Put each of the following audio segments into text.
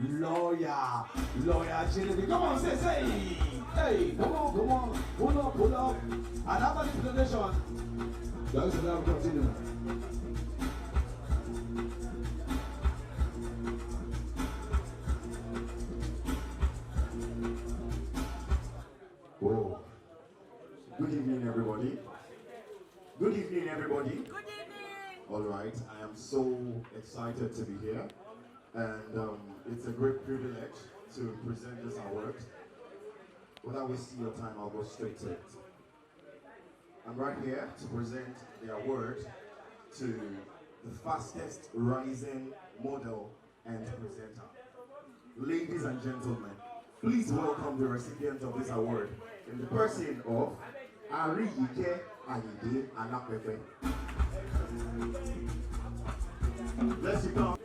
Lawyer Chile. Come on, say, hey, come on, pull up. And after this presentation, guys will have continue. Whoa. Good evening, everybody. Good evening, everybody. Good evening. All right, I am so excited to be here. And it's a great privilege to present this award. Without wasting your time, I'll go straight to it. I'm right here to present the award to the fastest rising model and presenter. Ladies and gentlemen, please welcome the recipient of this award in the person of Ariyike Ayinde Alapepe. Let's come.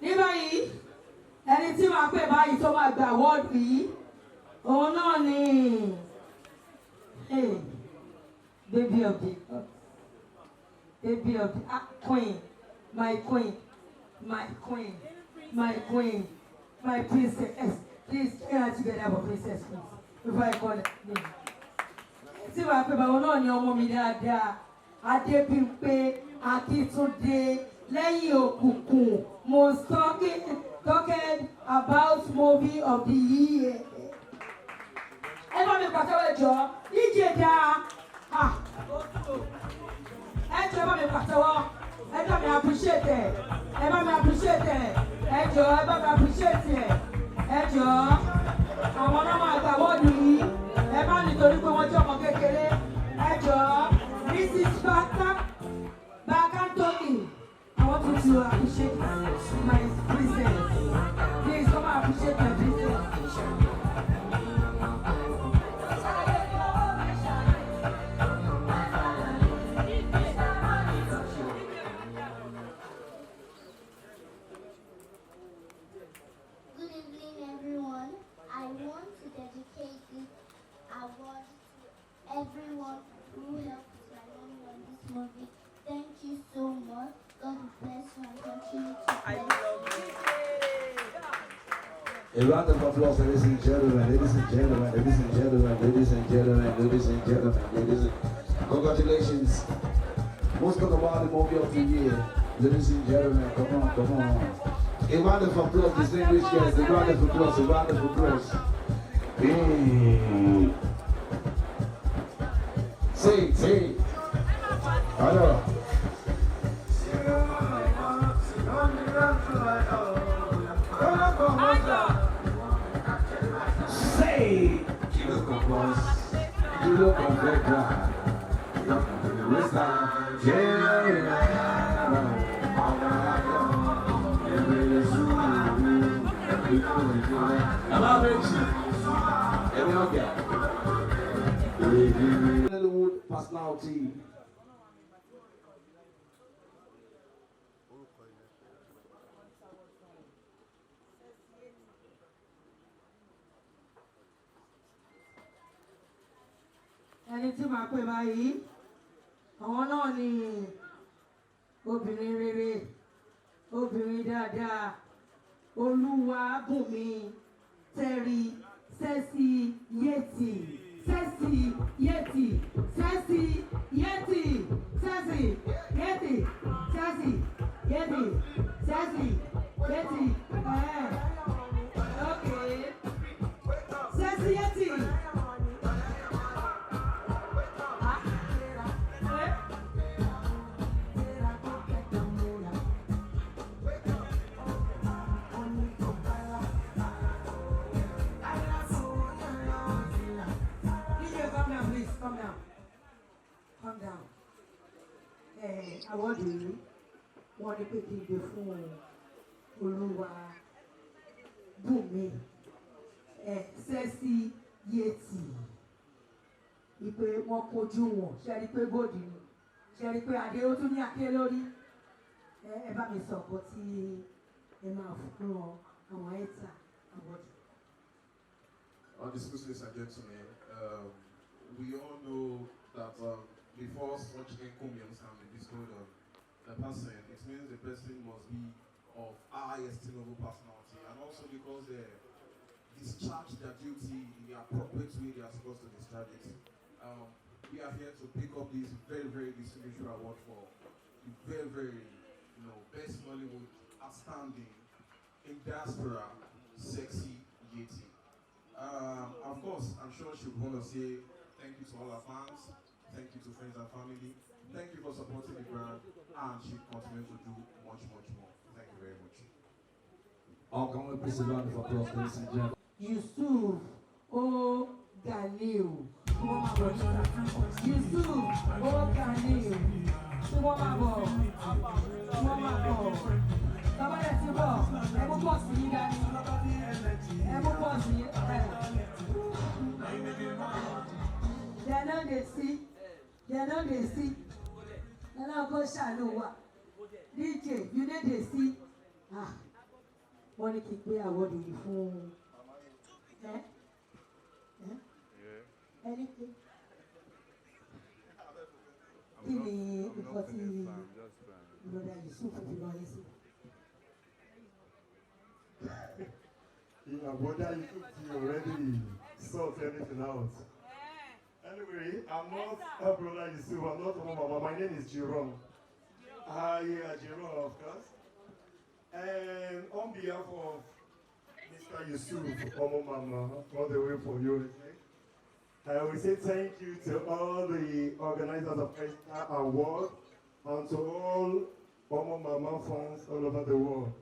Ní báyìí, ẹni tí wàá pè báyìí tó máa gba award yìí, òun náà ni baby of the queen, my queen, my princess. Please get her together for princess, please, before I call it name. Tí wàá pè báyìí, òun náà ni ọmọ mi dáadáa, Adébímpé Akíntúndé. Lẹ́yìn òkùnkùn, most talking about movie of the year. Ẹ bá mi pàtẹ́wọ́ ẹjọ́, DJ dá. Ẹjọ́ ẹ bá mi pàtẹ́wọ́, ẹ bá mi appreciate ẹ̀, ẹ bá mi appreciate ẹ̀, ẹjọ́ ẹ bá mi appreciate ẹ̀, ẹjọ́ àwọn náà máa gbà wọ́ọ̀dù yìí, ẹ bá nítorí pé wọ́n jẹ́ ọmọ kékeré, ẹjọ́ Mrs. Bakantoni. I want you to appreciate my princess. Please come and appreciate my princess. Good evening, everyone. I want to dedicate this award to everyone who helped Salome on this movie. Thank you so much. God bless you and continue to bless you. A round of applause, ladies and gentlemen, ladies and gentlemen, ladies and gentlemen, ladies and gentlemen, ladies and gentlemen, ladies and congratulations. Most of the movie of the year, ladies and gentlemen, come on. A round of applause, distinguished guests, a round of applause. Hey. Say. Hello. Say, kilo con vecchia, questa Hollywood personality. Ẹni tí màá pè báyìí, àwọn náà ni obìnrin rere, obìnrin dáadáa, Olúwabùnmi Tẹ́rí Sẹ́sì Yeti. Okay. Sẹ́sì Yeti. Calm down. Awọ́dù yìí, wọ́n ní pé kí n gbé fún Olúwabùnmi Sẹ́sì Yeti. Ìpè wọn kojú wọn, ṣe rí pé bòdì ni, ṣe rí pé adé ó tún ní aké lórí. Ẹ bá mi sọ̀kọ́ tí ẹ máa fún àwọn Eeta awọ́dù. Distinguished ladies and gentlemen, we all know that before such encomiums can be bestowed on the person, it means the person must be of high estimable personality, and also because they discharge their duty in the appropriate way they are supposed to discharge it. We are here to pick up this very, very distinguished award for the very, very, best Nollywood outstanding in diaspora, sexy Yeti. Of course, I'm sure she would want to say thank you to all our fans, thank you to friends and family, thank you for supporting the brand, and she continues to do much, much more. Thank you very much. Can we please a round of applause, ladies and gentlemen? Yusuf O Ganiu. Yusuf O Ganiu. Bàbá rẹ̀ ti bọ̀, ẹ mú pọ̀ sí yín dání. Ẹ mú pọ̀ sí yín. They know they see. They know they see. They know go ṣàánú wa. DJ, you know they see. Wọ́n ní kí n gbé àwọ̀dù yìí fún ẹni pé kí ni nǹkan tí ìrọ̀lẹ́ Yusuf fi lọ yẹn sí. Brother Yusuf already sort anything out. Anyway, I'm not a brother Yusuf, I'm not a mama. My name is Jerome. Yeah, Jerome, of course. And on behalf of Mr. Yusuf, Omo Mama, all the way for you, I will say thank you to all the organizers of Eeta Award and to all Omo Mama fans all over the world.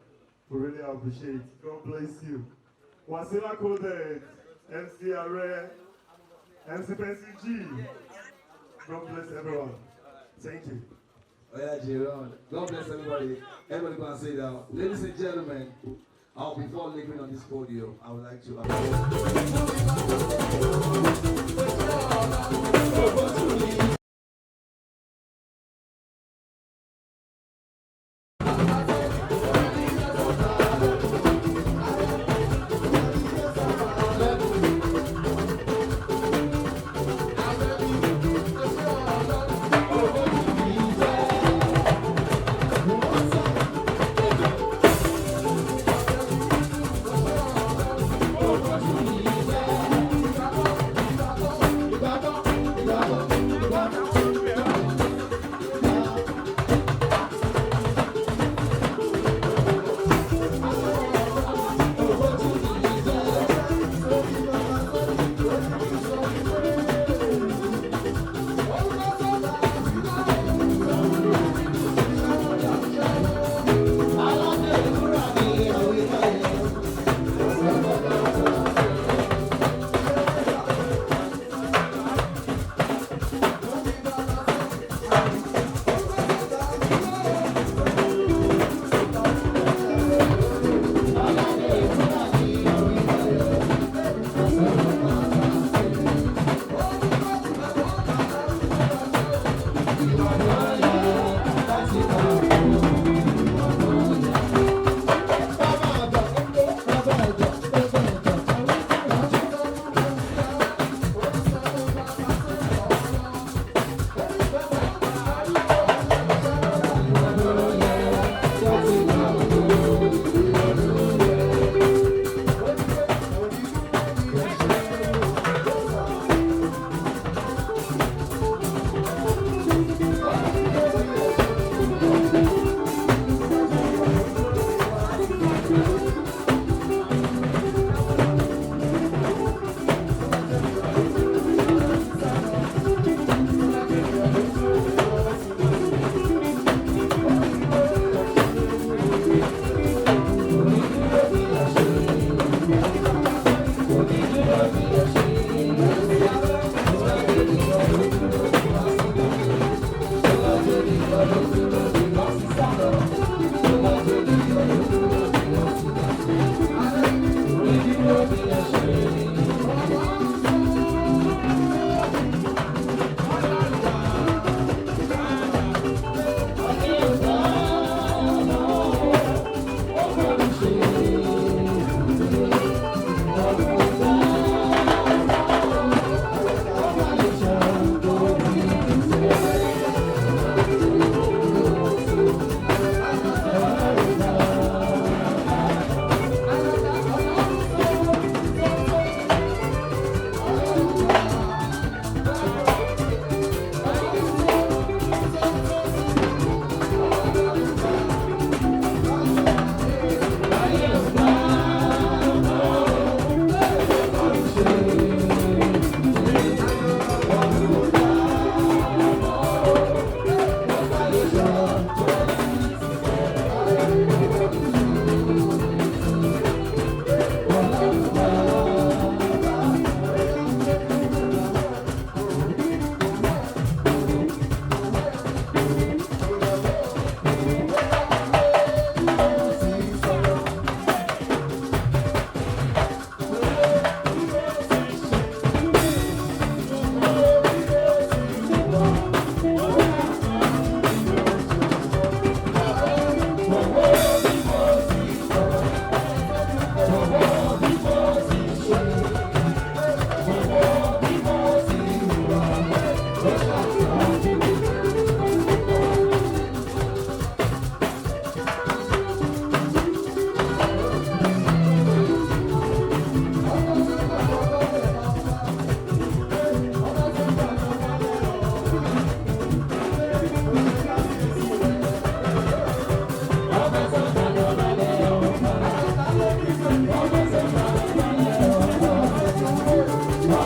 We really appreciate it. God bless you. Wasila coded, MC Are, MC Pencil G. God bless everyone. Thank you. Oh yeah, Jerome. God bless everybody. Everybody go and say that. Ladies and gentlemen, before leaving on this podium, I would like to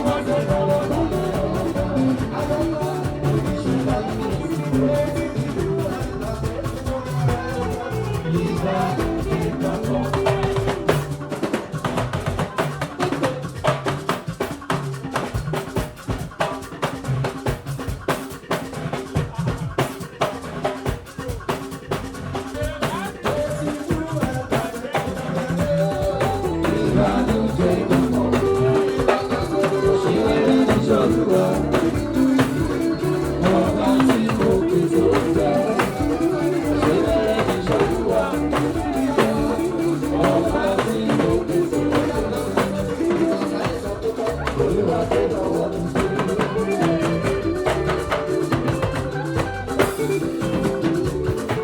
was